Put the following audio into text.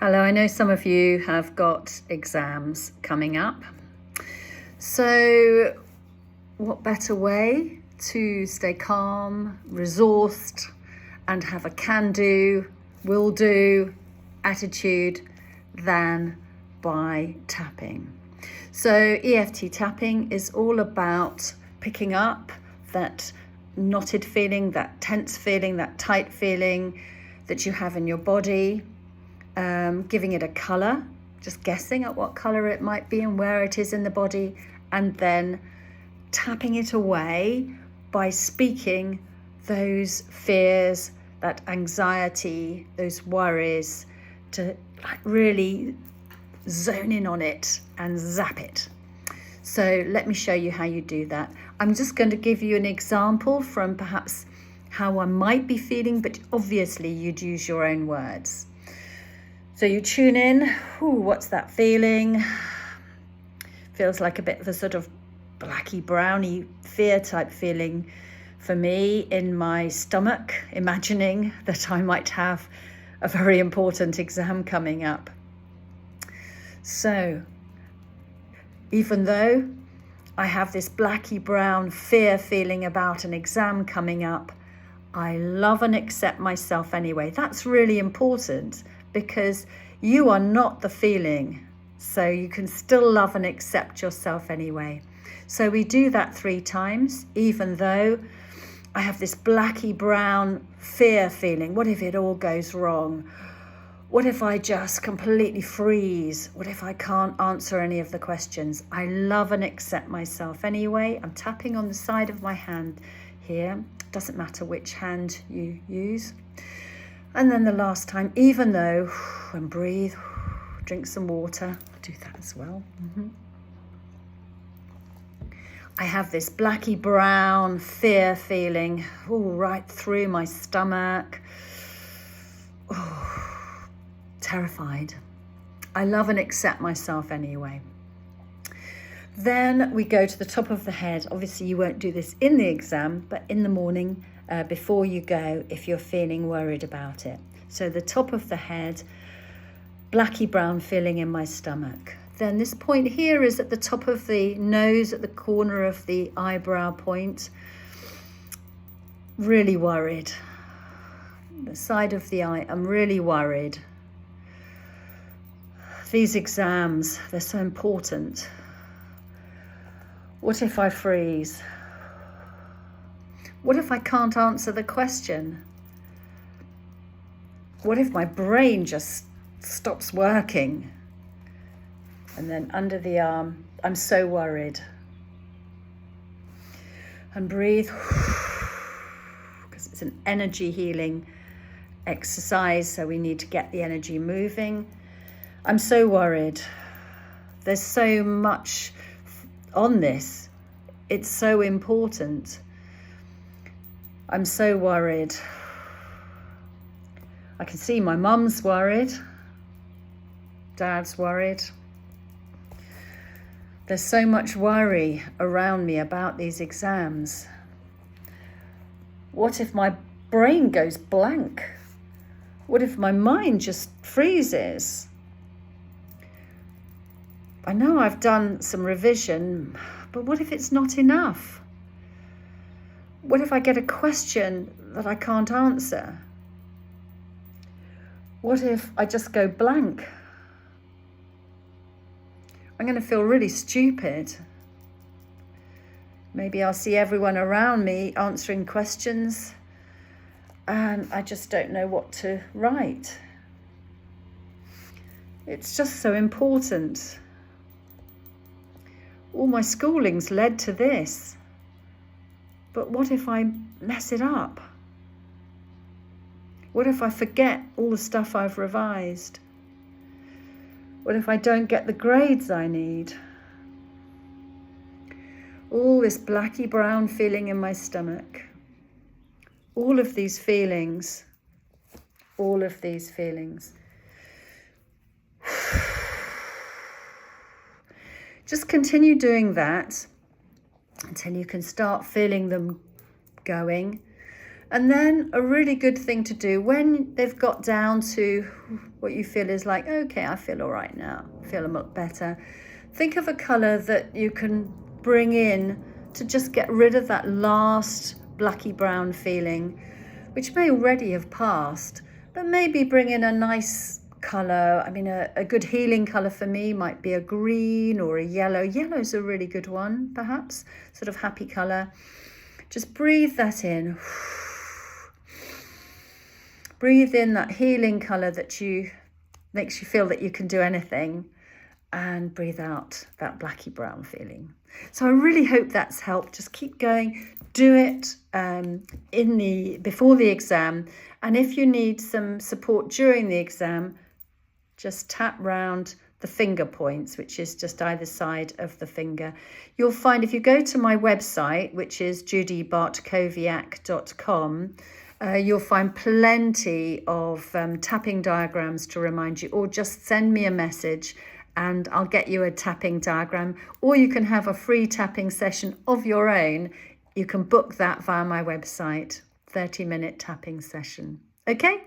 Hello, I know some of you have got exams coming up. So what better way to stay calm, resourced, and have a can-do, will-do attitude than by tapping? So EFT tapping is all about picking up that knotted feeling, that tense feeling, that tight feeling that you have in your body, giving it a colour, just guessing at what colour it might be and where it is in the body, and then tapping it away by speaking those fears, that anxiety, those worries, to really zone in on it and zap it. So let me show you how you do that. I'm just going to give you an example from perhaps how I might be feeling, but obviously you'd use your own words. So you tune in. Ooh, what's that feeling? Feels like a bit of a sort of blacky browny fear type feeling for me in my stomach, imagining that I might have a very important exam coming up. So even though I have this blacky brown fear feeling about an exam coming up, I love and accept myself anyway. That's really important, because you are not the feeling, so you can still love and accept yourself anyway. So we do that 3 times, even though I have this blacky brown fear feeling. What if it all goes wrong? What if I just completely freeze? What if I can't answer any of the questions? I love and accept myself anyway. I'm tapping on the side of my hand here. Doesn't matter which hand you use. And then the last time, even though, and breathe, drink some water, do that as well. I have this blacky brown fear feeling, right through my stomach. Terrified. I love and accept myself anyway. Then we go to the top of the head. Obviously you won't do this in the exam, but in the morning, before you go, if you're feeling worried about it. So the top of the head, blacky brown feeling in my stomach. Then this point here is at the top of the nose, at the corner of the eyebrow point. Really worried. The side of the eye, I'm really worried. These exams, they're so important. What if I freeze? What if I can't answer the question? What if my brain just stops working? And then under the arm, I'm so worried. And breathe, because it's an energy healing exercise, so we need to get the energy moving. I'm so worried. There's so much on this. It's so important. I'm so worried. I can see my mum's worried. Dad's worried. There's so much worry around me about these exams. What if my brain goes blank? What if my mind just freezes? I know I've done some revision, but what if it's not enough? What if I get a question that I can't answer? What if I just go blank? I'm going to feel really stupid. Maybe I'll see everyone around me answering questions and I just don't know what to write. It's just so important. All my schooling's led to this. But what if I mess it up? What if I forget all the stuff I've revised? What if I don't get the grades I need? All this blacky brown feeling in my stomach. All of these feelings. All of these feelings. Just continue doing that until you can start feeling them going. And then a really good thing to do when they've got down to what you feel is like, okay, I feel all right now, I feel a lot better. Think of a colour that you can bring in to just get rid of that last blacky brown feeling, which may already have passed, but maybe bring in a nice colour. I mean, a good healing colour for me might be a green or a yellow. Yellow's a really good one, perhaps, sort of happy colour. Just breathe that in. Breathe in that healing colour that makes you feel that you can do anything, and breathe out that blacky brown feeling. So I really hope that's helped. Just keep going, do it before the exam, and if you need some support during the exam, just tap round the finger points, which is just either side of the finger. You'll find if you go to my website, which is judybartkowiak.com, you'll find plenty of tapping diagrams to remind you, or just send me a message and I'll get you a tapping diagram, or you can have a free tapping session of your own. You can book that via my website, 30-minute tapping session. Okay?